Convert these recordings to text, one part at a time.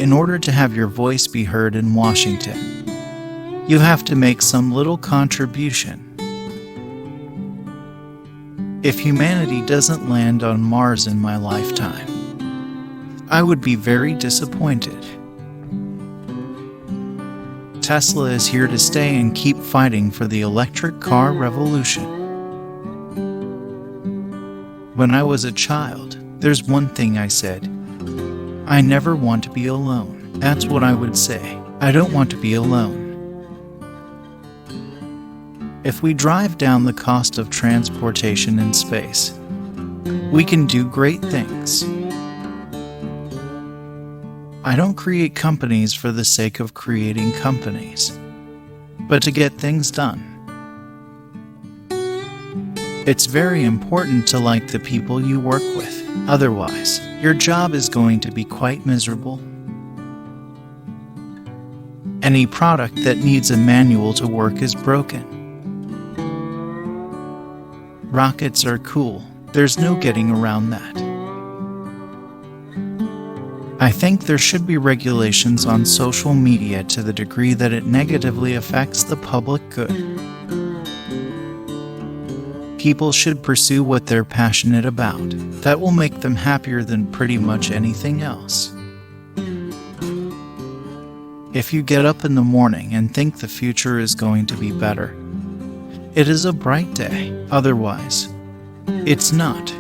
in order to have your voice be heard in Washington, you have to make some little contribution. If humanity doesn't land on Mars in my lifetime, I would be very disappointed. Tesla is here to stay and keep fighting for the electric car revolution. When I was a child, there's one thing I said. I never want to be alone. That's what I would say. I don't want to be alone. If we drive down the cost of transportation in space, we can do great things. I don't create companies for the sake of creating companies, but to get things done. It's very important to like the people you work with. Otherwise, your job is going to be quite miserable. Any product that needs a manual to work is broken. Rockets are cool. There's no getting around that. I think there should be regulations on social media to the degree that it negatively affects the public good. People should pursue what they're passionate about. That will make them happier than pretty much anything else. If you get up in the morning and think the future is going to be better, it is a bright day. Otherwise, it's not.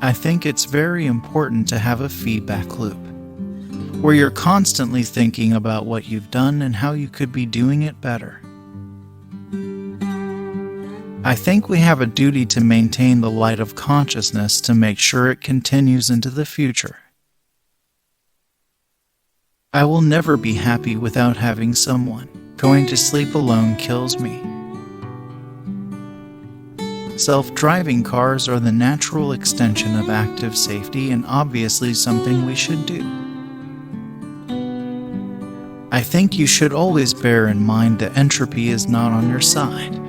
I think it's very important to have a feedback loop, where you're constantly thinking about what you've done and how you could be doing it better. I think we have a duty to maintain the light of consciousness to make sure it continues into the future. I will never be happy without having someone. Going to sleep alone kills me. Self-driving cars are the natural extension of active safety and obviously something we should do. I think you should always bear in mind that entropy is not on your side.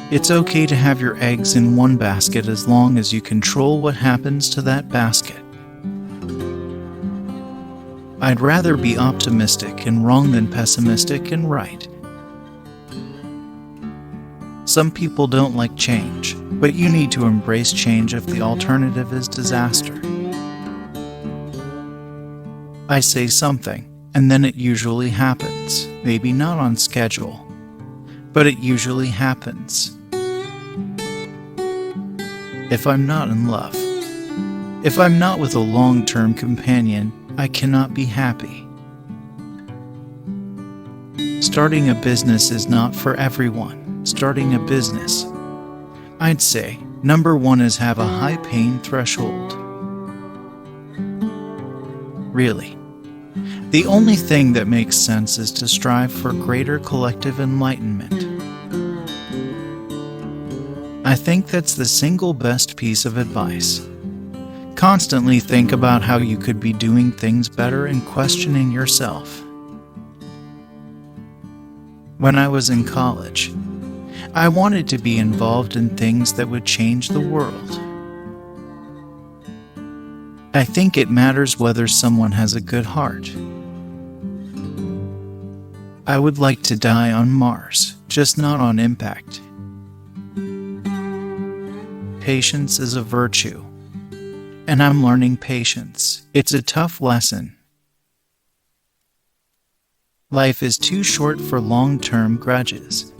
It's okay to have your eggs in one basket as long as you control what happens to that basket. I'd rather be optimistic and wrong than pessimistic and right. Some people don't like change, but you need to embrace change if the alternative is disaster. I say something, and then it usually happens. Maybe not on schedule, but it usually happens. If I'm not in love, if I'm not with a long-term companion, I cannot be happy. Starting a business is not for everyone. Starting a business, I'd say, number one is have a high pain threshold. Really. The only thing that makes sense is to strive for greater collective enlightenment. I think that's the single best piece of advice. Constantly think about how you could be doing things better and questioning yourself. When I was in college, I wanted to be involved in things that would change the world. I think it matters whether someone has a good heart. I would like to die on Mars, just not on impact. Patience is a virtue, and I'm learning patience. It's a tough lesson. Life is too short for long-term grudges.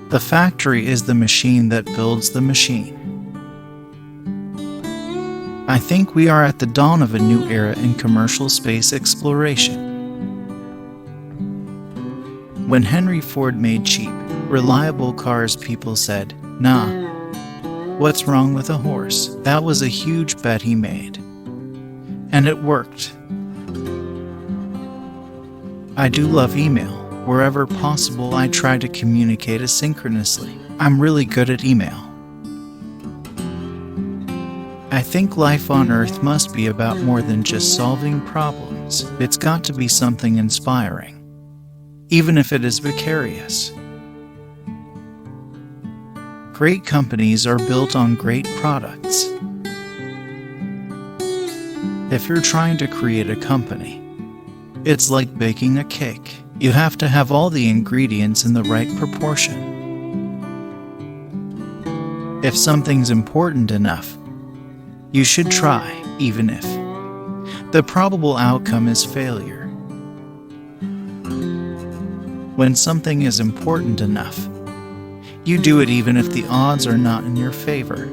The factory is the machine that builds the machine. I think we are at the dawn of a new era in commercial space exploration. When Henry Ford made cheap, reliable cars, people said, "Nah, what's wrong with a horse?" That was a huge bet he made. And it worked. I do love email. Wherever possible, I try to communicate asynchronously. I'm really good at email. I think life on Earth must be about more than just solving problems. It's got to be something inspiring, even if it is vicarious. Great companies are built on great products. If you're trying to create a company, it's like baking a cake. You have to have all the ingredients in the right proportion. If something's important enough, you should try, even if the probable outcome is failure. When something is important enough, you do it even if the odds are not in your favor.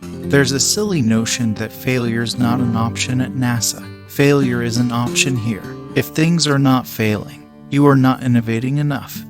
There's a silly notion that failure is not an option at NASA. Failure is an option here. If things are not failing, you are not innovating enough.